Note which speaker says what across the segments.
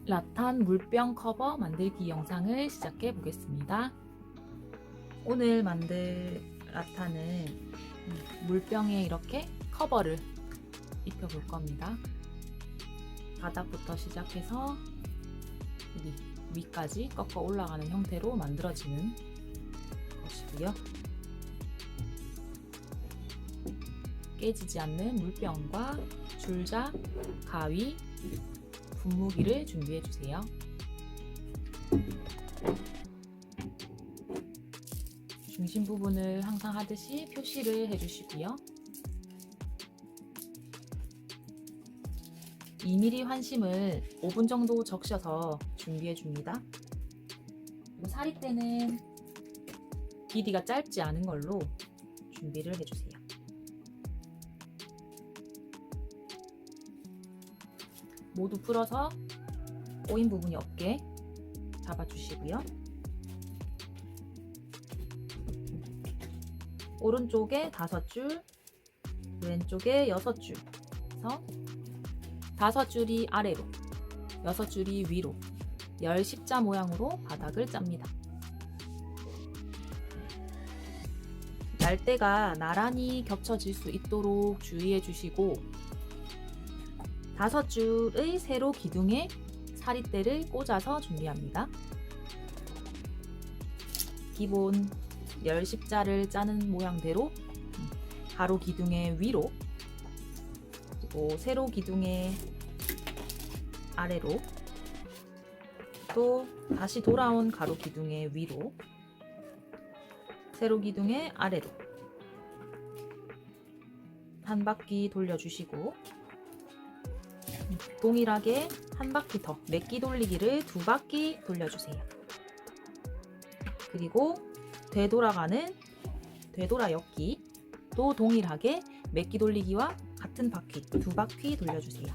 Speaker 1: 라탄 물병 커버 만들기 영상을 시작해 보겠습니다. 오늘 만들 라탄은 물병에 이렇게 커버를 입혀 볼 겁니다. 바닥부터 시작해서 여기 위까지 꺾어 올라가는 형태로 만들어지는 것이고요. 깨지지 않는 물병과 줄자, 가위, 분무기를 준비해 주세요. 중심 부분을 항상 하듯이 표시를 해 주시고요. 2mm 환심을 5분 정도 적셔서 준비해 줍니다. 그리고 사리대는 길이가 짧지 않은 걸로 준비를 해 주세요. 모두 풀어서 꼬인 부분이 없게 잡아주시고요. 오른쪽에 5줄, 왼쪽에 6줄 해서 5줄이 아래로, 6줄이 위로 열 십자 모양으로 바닥을 짭니다. 날대가 나란히 겹쳐질 수 있도록 주의해 주시고 5줄의 세로 기둥에 사리대를 꽂아서 준비합니다. 기본 열 십자를 짜는 모양대로 가로 기둥의 위로, 그리고 세로 기둥의 아래로, 또 다시 돌아온 가로 기둥의 위로, 세로 기둥의 아래로 한 바퀴 돌려주시고 동일하게 한 바퀴 더 메끼 돌리기를 2바퀴 돌려주세요. 그리고 되돌아가는 되돌아 엮기 또 동일하게 메끼 돌리기와 같은 바퀴 2바퀴 돌려주세요.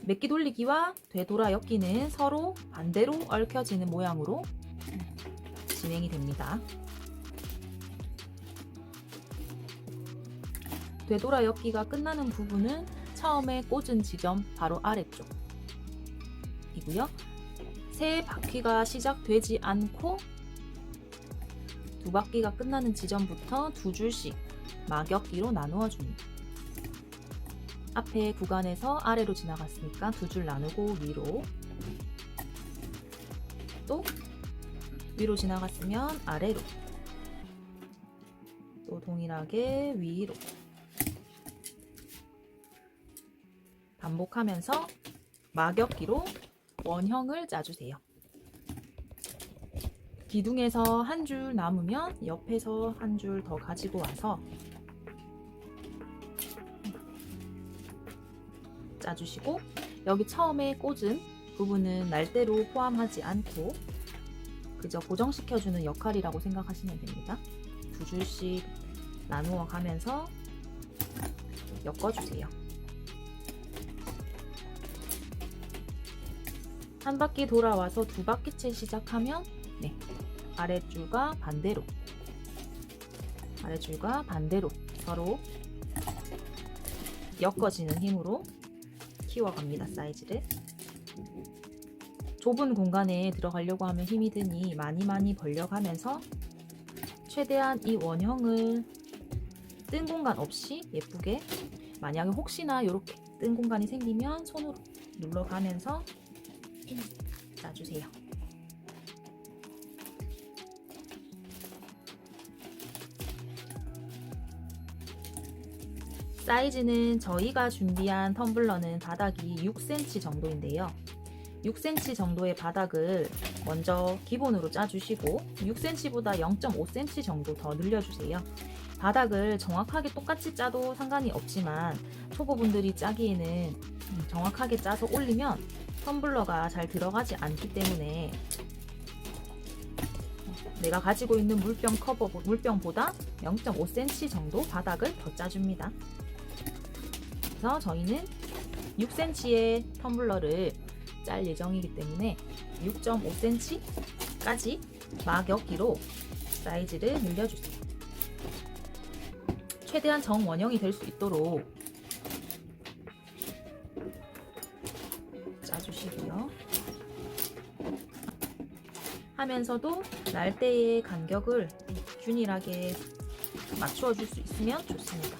Speaker 1: 메끼 돌리기와 되돌아 엮기는 서로 반대로 얽혀지는 모양으로 진행이 됩니다. 되돌아 엮기가 끝나는 부분은 처음에 꽂은 지점 바로 아래쪽이고요. 세 바퀴가 시작되지 않고 2바퀴가 끝나는 지점부터 2줄씩 막엮기로 나누어 줍니다. 앞에 구간에서 아래로 지나갔으니까 2줄 나누고 위로, 또 위로 지나갔으면 아래로, 또 동일하게 위로 반복하면서 막엮기로 원형을 짜주세요. 기둥에서 한 줄 남으면 옆에서 한 줄 더 가지고 와서 짜주시고, 여기 처음에 꽂은 부분은 날대로 포함하지 않고 그저 고정시켜주는 역할이라고 생각하시면 됩니다. 2줄씩 나누어 가면서 엮어주세요. 한 바퀴 돌아와서 2바퀴째 시작하면 아랫줄과 반대로, 아랫줄과 반대로 서로 엮어지는 힘으로 키워갑니다. 사이즈를. 좁은 공간에 들어가려고 하면 힘이 드니 많이 벌려가면서 최대한 이 원형을 뜬 공간 없이 예쁘게, 만약에 혹시나 이렇게 뜬 공간이 생기면 손으로 눌러가면서 짜주세요. 사이즈는 저희가 준비한 텀블러는 바닥이 6cm 정도인데요. 6cm 정도의 바닥을 먼저 기본으로 짜주시고 6cm보다 0.5cm 정도 더 늘려주세요. 바닥을 정확하게 똑같이 짜도 상관이 없지만 초보분들이 짜기에는 정확하게 짜서 올리면 텀블러가 잘 들어가지 않기 때문에 내가 가지고 있는 물병보다 0.5cm 정도 바닥을 더 짜줍니다. 그래서 저희는 6cm의 텀블러를 짤 예정이기 때문에 6.5cm까지 막엮기로 사이즈를 늘려주세요. 최대한 정원형이 될 수 있도록 짜주시고요. 하면서도 날대의 간격을 균일하게 맞추어 줄 수 있으면 좋습니다.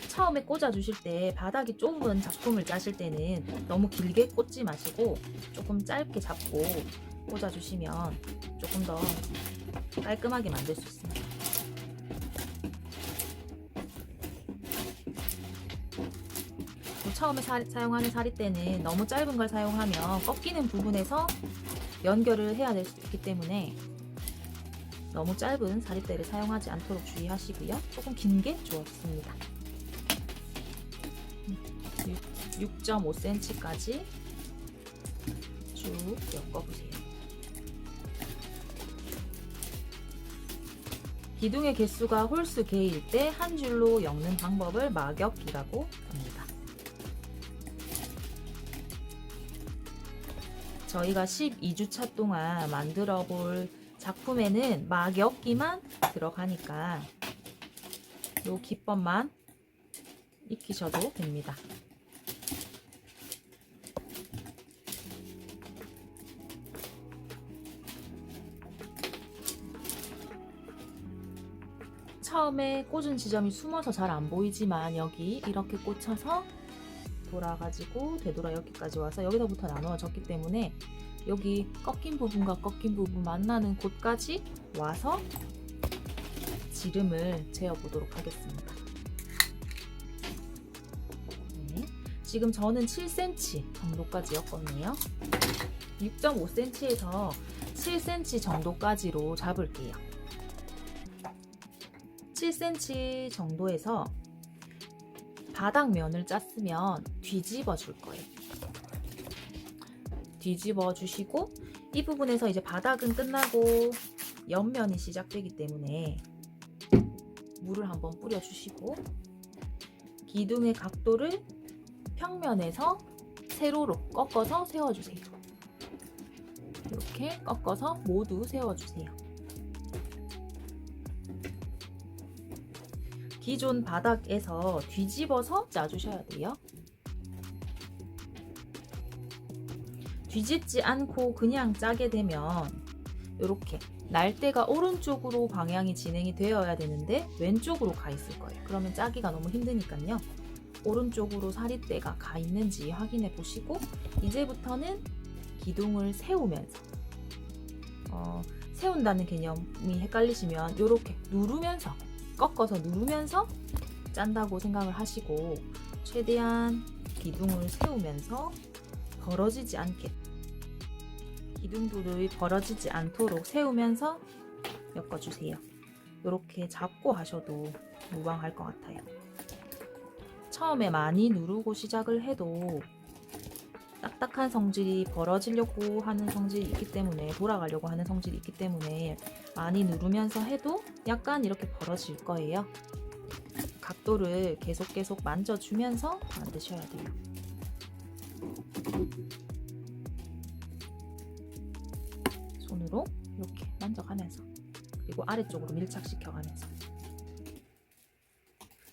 Speaker 1: 처음에 꽂아 주실 때 바닥이 좁은 작품을 짜실 때는 너무 길게 꽂지 마시고 조금 짧게 잡고 꽂아 주시면 조금 더 깔끔하게 만들 수 있습니다. 처음에 사용하는 사리대는 너무 짧은 걸 사용하면 꺾이는 부분에서 연결을 해야 될 수도 있기 때문에 너무 짧은 사리대를 사용하지 않도록 주의하시고요. 조금 긴 게 좋습니다. 6.5cm까지 쭉 엮어보세요. 기둥의 개수가 홀수 개일 때 한 줄로 엮는 방법을 막엮기라고 합니다. 저희가 12주차 동안 만들어 볼 작품에는 막엮기만 들어가니까 이 기법만 익히셔도 됩니다. 처음에 꽂은 지점이 숨어서 잘 안 보이지만 여기 이렇게 꽂혀서 돌아가지고 되돌아 여기까지 와서 여기서부터 나누어졌기 때문에 여기 꺾인 부분과 꺾인 부분 만나는 곳까지 와서 지름을 재어보도록 하겠습니다. 네, 지금 저는 7cm 정도까지 엮었네요. 6.5cm에서 7cm 정도까지로 잡을게요. 7cm 정도에서 바닥면을 짰으면 뒤집어 줄 거예요. 뒤집어 주시고 이 부분에서 이제 바닥은 끝나고 옆면이 시작되기 때문에 물을 한번 뿌려 주시고 기둥의 각도를 평면에서 세로로 꺾어서 세워주세요. 이렇게 꺾어서 모두 세워주세요. 기존 바닥에서 뒤집어서 짜주셔야 돼요. 뒤집지 않고 그냥 짜게 되면 이렇게 날대가 오른쪽으로 방향이 진행이 되어야 되는데 왼쪽으로 가 있을 거예요. 그러면 짜기가 너무 힘드니까요. 오른쪽으로 사리대가 가 있는지 확인해 보시고 이제부터는 기둥을 세우면서 세운다는 개념이 헷갈리시면 이렇게 누르면서 꺾어서 누르면서 짠다고 생각을 하시고 최대한 기둥을 세우면서 벌어지지 않게 기둥들이 벌어지지 않도록 세우면서 엮어주세요. 이렇게 잡고 하셔도 무방할 것 같아요. 처음에 많이 누르고 시작을 해도 딱딱한 성질이 벌어지려고 하는 성질이 있기 때문에 돌아가려고 하는 성질이 있기 때문에 많이 누르면서 해도 약간 이렇게 벌어질 거예요. 각도를 계속 만져주면서 만드셔야 돼요. 손으로 이렇게 만져가면서 그리고 아래쪽으로 밀착시켜가면서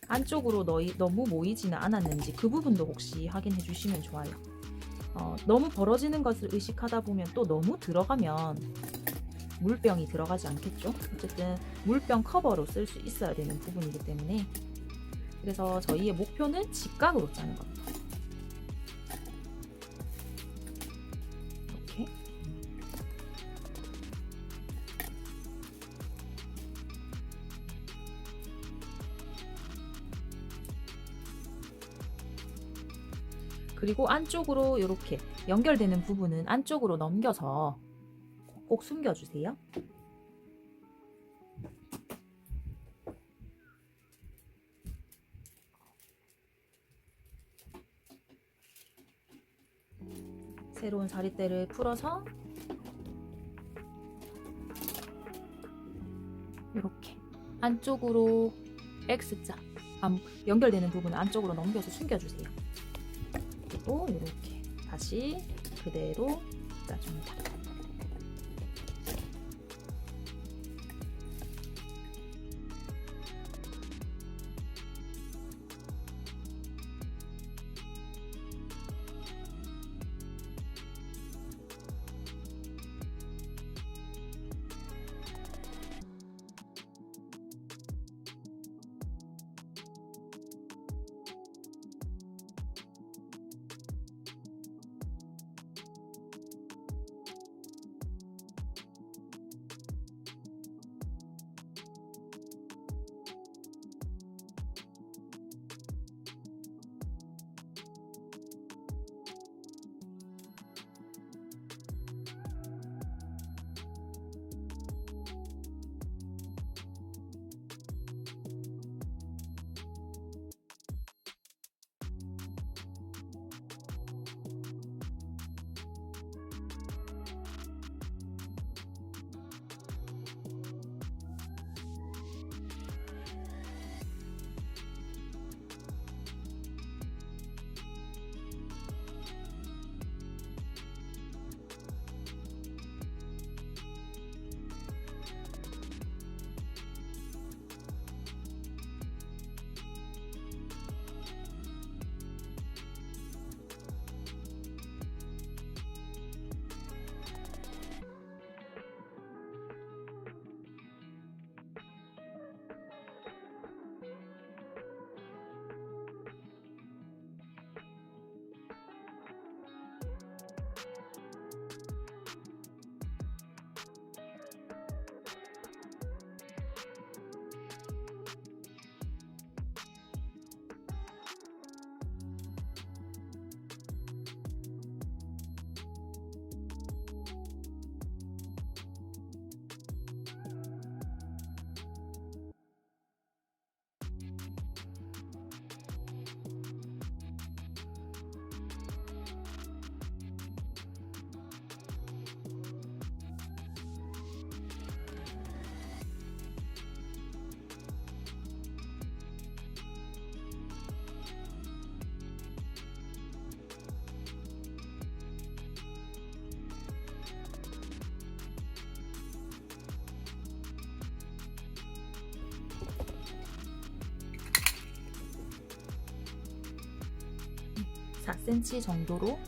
Speaker 1: 안쪽으로 너무 모이지는 않았는지 그 부분도 혹시 확인해 주시면 좋아요. 너무 벌어지는 것을 의식하다 보면 또 너무 들어가면 물병이 들어가지 않겠죠? 어쨌든 물병 커버로 쓸 수 있어야 되는 부분이기 때문에 그래서 저희의 목표는 직각으로 짜는 겁니다. 이렇게 그리고 안쪽으로 이렇게 연결되는 부분은 안쪽으로 넘겨서 꼭 숨겨주세요. 새로운 사리대를 풀어서 이렇게 안쪽으로 X자 연결되는 부분을 안쪽으로 넘겨서 숨겨주세요. 그리고 이렇게 다시 그대로 짜줍니다. 4cm 정도로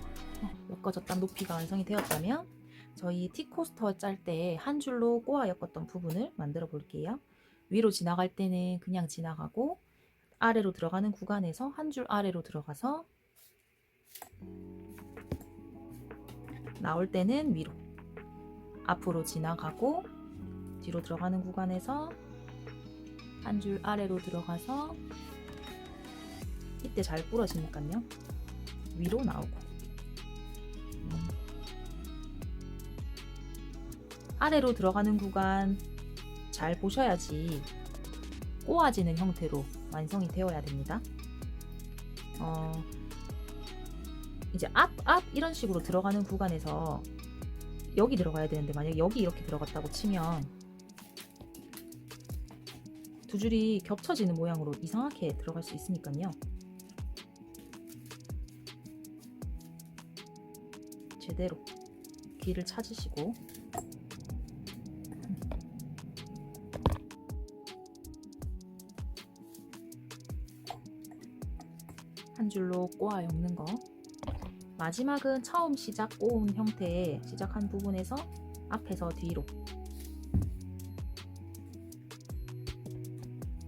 Speaker 1: 엮어졌던 높이가 완성이 되었다면 저희 티코스터 짤 때 한 줄로 꼬아 엮었던 부분을 만들어 볼게요. 위로 지나갈 때는 그냥 지나가고 아래로 들어가는 구간에서 한 줄 아래로 들어가서 나올 때는 위로, 앞으로 지나가고 뒤로 들어가는 구간에서 한 줄 아래로 들어가서 이때 잘 부러지니까요. 위로 나오고 아래로 들어가는 구간 잘 보셔야지 꼬아지는 형태로 완성이 되어야 됩니다. 이제 앞 이런 식으로 들어가는 구간에서 여기 들어가야 되는데 만약에 여기 이렇게 들어갔다고 치면 두 줄이 겹쳐지는 모양으로 이상하게 들어갈 수 있으니까요. 제대로 길을 찾으시고 한 줄로 꼬아 엮는 거. 마지막은 처음 시작 꼬운 형태의 시작한 부분에서 앞에서 뒤로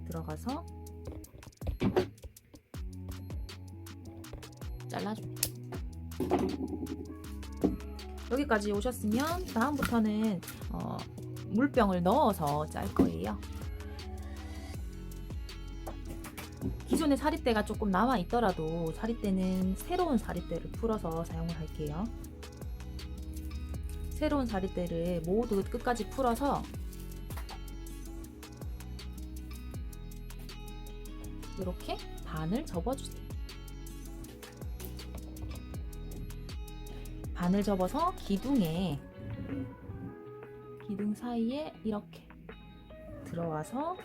Speaker 1: 들어가서 잘라줍니다. 여기까지 오셨으면 다음부터는 물병을 넣어서 짤 거예요. 기존의 사리대가 조금 남아 있더라도 사리대는 새로운 사리대를 풀어서 사용을 할게요. 새로운 사리대를 모두 끝까지 풀어서 이렇게 반을 접어주세요. 반을 접어서 기둥 사이에 이렇게 들어와서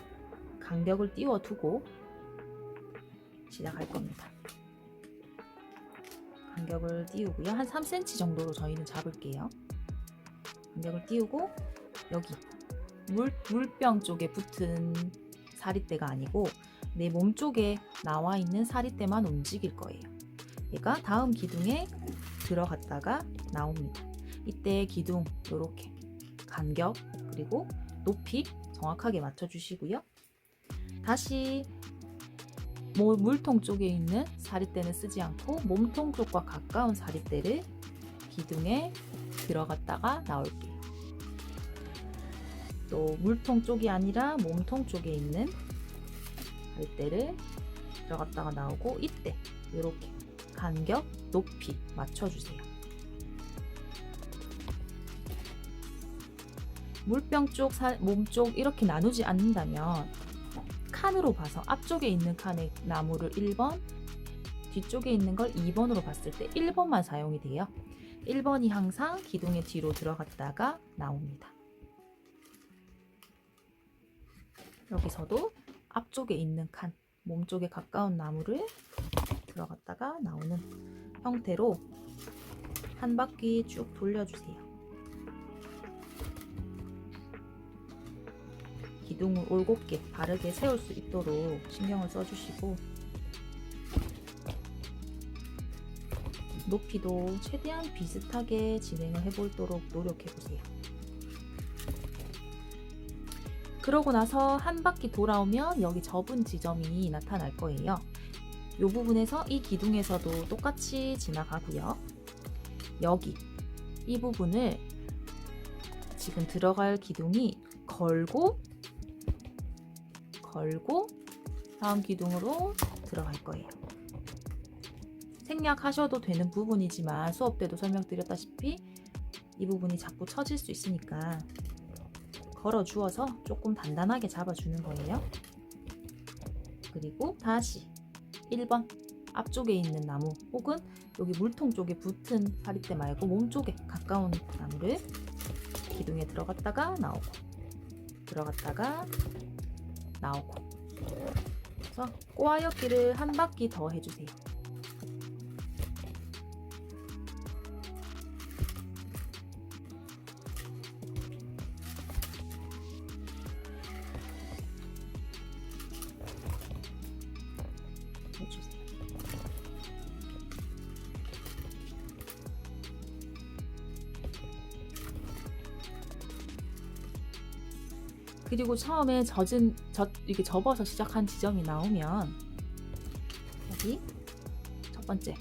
Speaker 1: 간격을 띄워두고 시작할 겁니다. 간격을 띄우고요. 한 3cm 정도로 저희는 잡을게요. 간격을 띄우고 여기 물병 쪽에 붙은 사리대가 아니고 내 몸 쪽에 나와 있는 사리대만 움직일 거예요. 얘가 다음 기둥에 들어갔다가 나옵니다. 이때 기둥 이렇게 간격 그리고 높이 정확하게 맞춰주시고요. 다시 물통 쪽에 있는 사리대는 쓰지 않고 몸통 쪽과 가까운 사리대를 기둥에 들어갔다가 나올게요. 또 물통 쪽이 아니라 몸통 쪽에 있는 사리대를 들어갔다가 나오고 이때 이렇게 간격, 높이 맞춰주세요. 물병 쪽, 몸 쪽 이렇게 나누지 않는다면 칸으로 봐서 앞쪽에 있는 칸의 나무를 1번, 뒤쪽에 있는 걸 2번으로 봤을 때 1번만 사용이 돼요. 1번이 항상 기둥의 뒤로 들어갔다가 나옵니다. 여기서도 앞쪽에 있는 칸, 몸 쪽에 가까운 나무를 들어갔다가 나오는 형태로 한 바퀴 쭉 돌려주세요. 기둥을 올곧게 바르게 세울 수 있도록 신경을 써주시고 높이도 최대한 비슷하게 진행을 해보도록 노력해보세요. 그러고 나서 한 바퀴 돌아오면 여기 접은 지점이 나타날 거예요. 이 부분에서 이 기둥에서도 똑같이 지나가고요. 여기 이 부분을 지금 들어갈 기둥이 걸고 다음 기둥으로 들어갈 거예요. 생략하셔도 되는 부분이지만 수업 때도 설명드렸다시피 이 부분이 자꾸 처질 수 있으니까 걸어 주어서 조금 단단하게 잡아주는 거예요. 그리고 다시 1번 앞쪽에 있는 나무 혹은 여기 물통 쪽에 붙은 사리대 말고 몸 쪽에 가까운 나무를 기둥에 들어갔다가 나오고 들어갔다가 나오고 그래서 꼬아엮기를 한 바퀴 더 해주세요. 그리고 처음에 이렇게 접어서 시작한 지점이 나오면 여기 첫 번째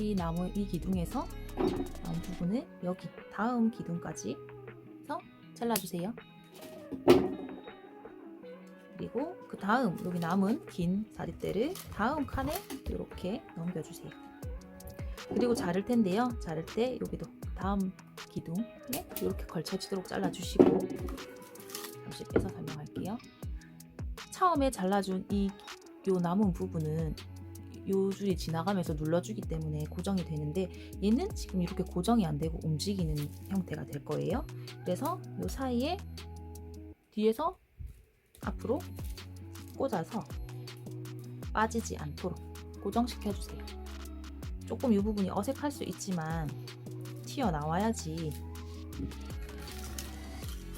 Speaker 1: 이 기둥에서 나온 부분을 여기 다음 기둥까지 해서 잘라주세요. 그리고 그 다음 여기 남은 긴 사리대를 다음 칸에 이렇게 넘겨주세요. 그리고 자를 텐데요. 자를 때 여기도 다음 기둥에 이렇게 걸쳐지도록 잘라주시고, 잠시 빼서 설명할게요. 처음에 잘라준 요 남은 부분은 요 줄이 지나가면서 눌러주기 때문에 고정이 되는데, 얘는 지금 이렇게 고정이 안 되고 움직이는 형태가 될 거예요. 그래서 요 사이에 뒤에서 앞으로 꽂아서 빠지지 않도록 고정시켜 주세요. 조금 이 부분이 어색할 수 있지만 튀어나와야지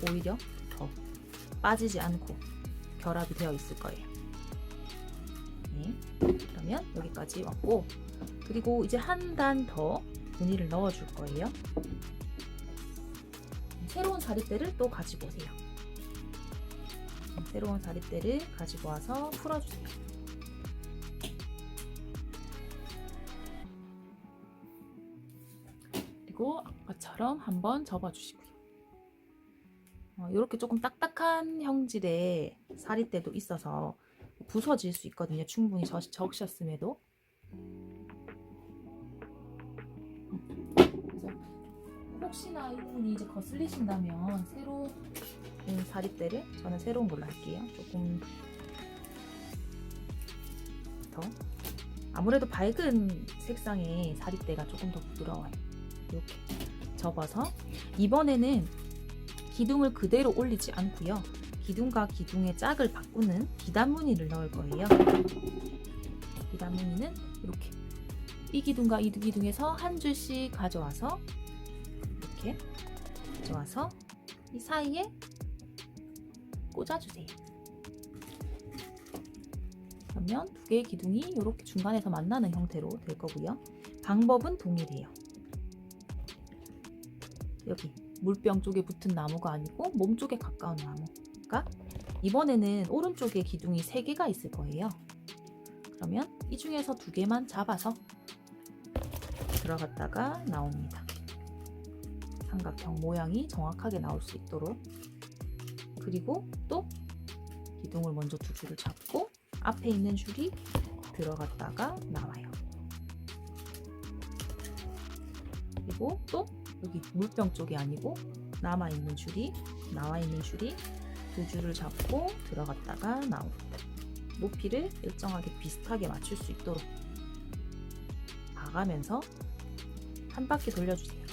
Speaker 1: 오히려 더 빠지지 않고 결합이 되어 있을 거예요. 네, 그러면 여기까지 왔고, 그리고 이제 한 단 더 무늬를 넣어 줄 거예요. 새로운 사리대를 또 가지고 오세요. 새로운 사리대를 가지고 와서 풀어주세요. 그리고 아까처럼 한번 접어주시고요. 이렇게 조금 딱딱한 형질의 사리대도 있어서 부서질 수 있거든요. 충분히 적셨음에도. 그래서 혹시나 이 부분이 이제 거슬리신다면 새로운 사리대를, 저는 새로운 걸로 할게요. 조금 더 아무래도 밝은 색상의 사리대가 조금 더 부드러워요. 이렇게 접어서 이번에는 기둥을 그대로 올리지 않고요. 기둥과 기둥의 짝을 바꾸는 비단 무늬를 넣을 거예요. 비단 무늬는 이렇게 이 기둥과 이 기둥에서 한 줄씩 가져와서 이렇게 가져와서 이 사이에 꽂아주세요. 그러면 두 개의 기둥이 이렇게 중간에서 만나는 형태로 될 거고요. 방법은 동일해요. 여기 물병 쪽에 붙은 나무가 아니고 몸 쪽에 가까운 나무가, 이번에는 오른쪽에 기둥이 3개가 있을 거예요. 그러면 이 중에서 2개만 잡아서 들어갔다가 나옵니다. 삼각형 모양이 정확하게 나올 수 있도록. 그리고 또 기둥을 먼저 2줄을 잡고 앞에 있는 줄이 들어갔다가 나와요. 그리고 또 여기 물병 쪽이 아니고 나와 있는 줄이 2줄을 잡고 들어갔다가 나옵니다. 높이를 일정하게 비슷하게 맞출 수 있도록 봐가면서 한 바퀴 돌려주세요.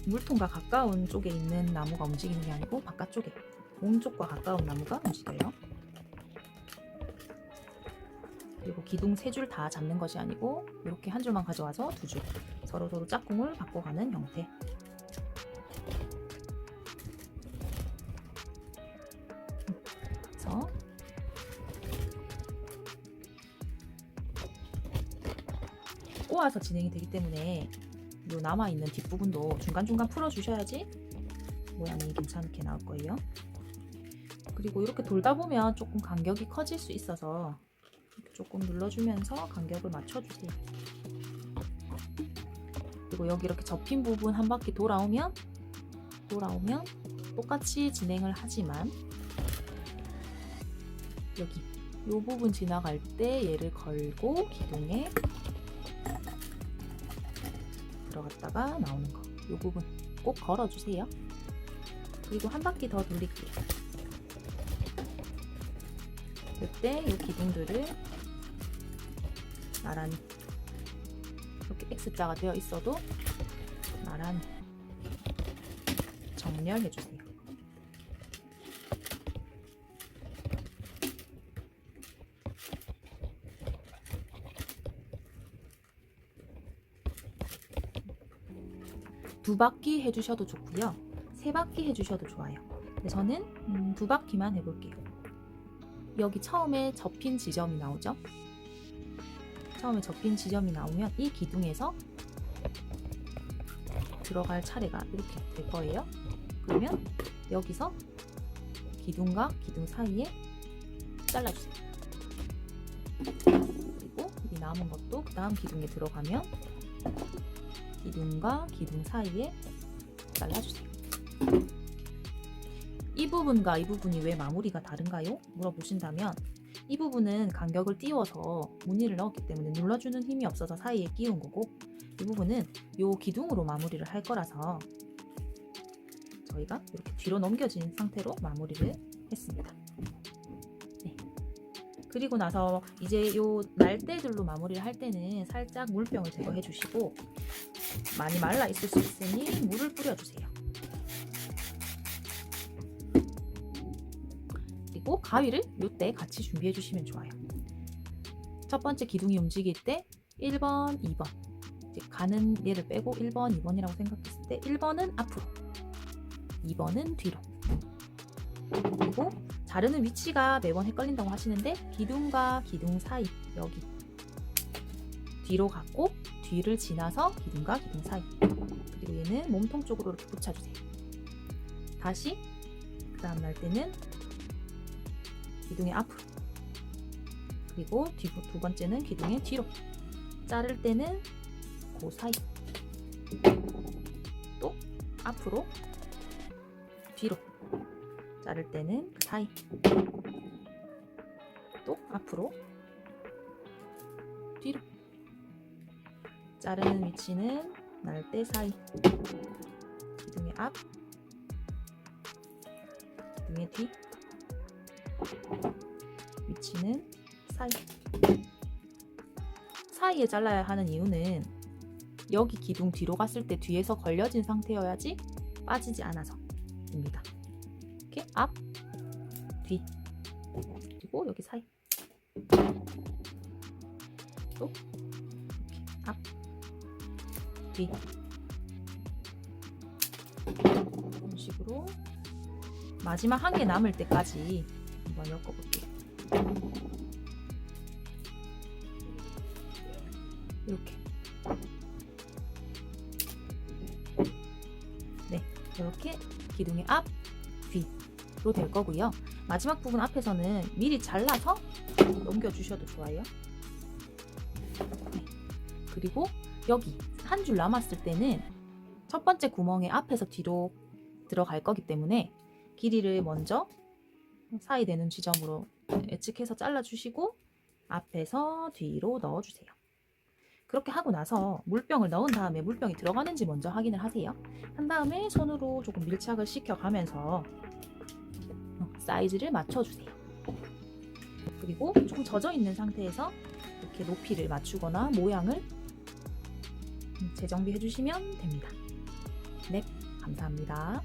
Speaker 1: 물통과 가까운 쪽에 있는 나무가 움직이는 게 아니고 바깥쪽에 몸 쪽과 가까운 나무가 움직여요. 그리고 기둥 3줄 다 잡는 것이 아니고 이렇게 한 줄만 가져와서 2줄 서로 짝꿍을 바꿔가는 형태. 그래서 꼬아서 진행이 되기 때문에 요 남아있는 뒷부분도 중간중간 풀어주셔야지 모양이 괜찮게 나올 거예요. 그리고 이렇게 돌다 보면 조금 간격이 커질 수 있어서 이렇게 조금 눌러주면서 간격을 맞춰주세요. 그리고 여기 이렇게 접힌 부분 한 바퀴 돌아오면 똑같이 진행을 하지만 여기 이 부분 지나갈 때 얘를 걸고 기둥에 들어갔다가 나오는 거, 이 부분 꼭 걸어주세요. 그리고 한 바퀴 더 돌릴게요. 그때 이 기둥들을 나란히 이렇게 X자가 되어 있어도 나란히 정렬해주세요. 두 바퀴 해주셔도 좋고요. 3바퀴 해주셔도 좋아요. 근데 저는 2바퀴만 해볼게요. 여기 처음에 접힌 지점이 나오죠? 처음에 접힌 지점이 나오면 이 기둥에서 들어갈 차례가 이렇게 될 거예요. 그러면 여기서 기둥과 기둥 사이에 잘라주세요. 그리고 이 남은 것도 그 다음 기둥에 들어가면 기둥과 기둥 사이에 잘라주세요. 이 부분과 이 부분이 왜 마무리가 다른가요? 물어보신다면 이 부분은 간격을 띄워서 무늬를 넣었기 때문에 눌러주는 힘이 없어서 사이에 끼운 거고, 이 부분은 이 기둥으로 마무리를 할 거라서 저희가 이렇게 뒤로 넘겨진 상태로 마무리를 했습니다. 네. 그리고 나서 이제 요 날대들로 마무리를 할 때는 살짝 물병을 제거해 주시고, 많이 말라 있을 수 있으니 물을 뿌려주세요. 그리고 가위를 이때 같이 준비해 주시면 좋아요. 첫 번째 기둥이 움직일 때 1번, 2번 가는 얘를 빼고 1번, 2번이라고 생각했을 때 1번은 앞으로, 2번은 뒤로. 그리고 자르는 위치가 매번 헷갈린다고 하시는데 기둥과 기둥 사이, 여기 뒤로 갔고 뒤를 지나서 기둥과 기둥 사이. 그리고 얘는 몸통 쪽으로 이렇게 붙여주세요. 다시 그 다음 날 때는 기둥의 앞으로, 그리고 두 번째는 기둥의 뒤로. 자를 때는 그 사이, 또 앞으로, 뒤로. 자를 때는 그 사이, 또 앞으로, 뒤로. 자르는 위치는 날대 사이, 기둥의 앞, 기둥의 뒤, 위치는 사이. 사이에 잘라야 하는 이유는 여기 기둥 뒤로 갔을 때 뒤에서 걸려진 상태여야지 빠지지 않아서입니다. 이렇게 앞, 뒤, 그리고 여기 사이, 또 이렇게 앞, 뒤, 이런 식으로 마지막 한 개 남을 때까지 한번 엮어볼게요. 이렇게. 네, 이렇게 기둥의 앞, 뒤로 될 거고요. 마지막 부분 앞에서는 미리 잘라서 넘겨주셔도 좋아요. 네. 그리고 여기 한 줄 남았을 때는 첫 번째 구멍의 앞에서 뒤로 들어갈 거기 때문에 길이를 먼저 사이 되는 지점으로 예측해서 잘라주시고 앞에서 뒤로 넣어주세요. 그렇게 하고 나서 물병을 넣은 다음에 물병이 들어가는지 먼저 확인을 하세요. 한 다음에 손으로 조금 밀착을 시켜가면서 사이즈를 맞춰주세요. 그리고 조금 젖어있는 상태에서 이렇게 높이를 맞추거나 모양을 재정비해 주시면 됩니다. 네, 감사합니다.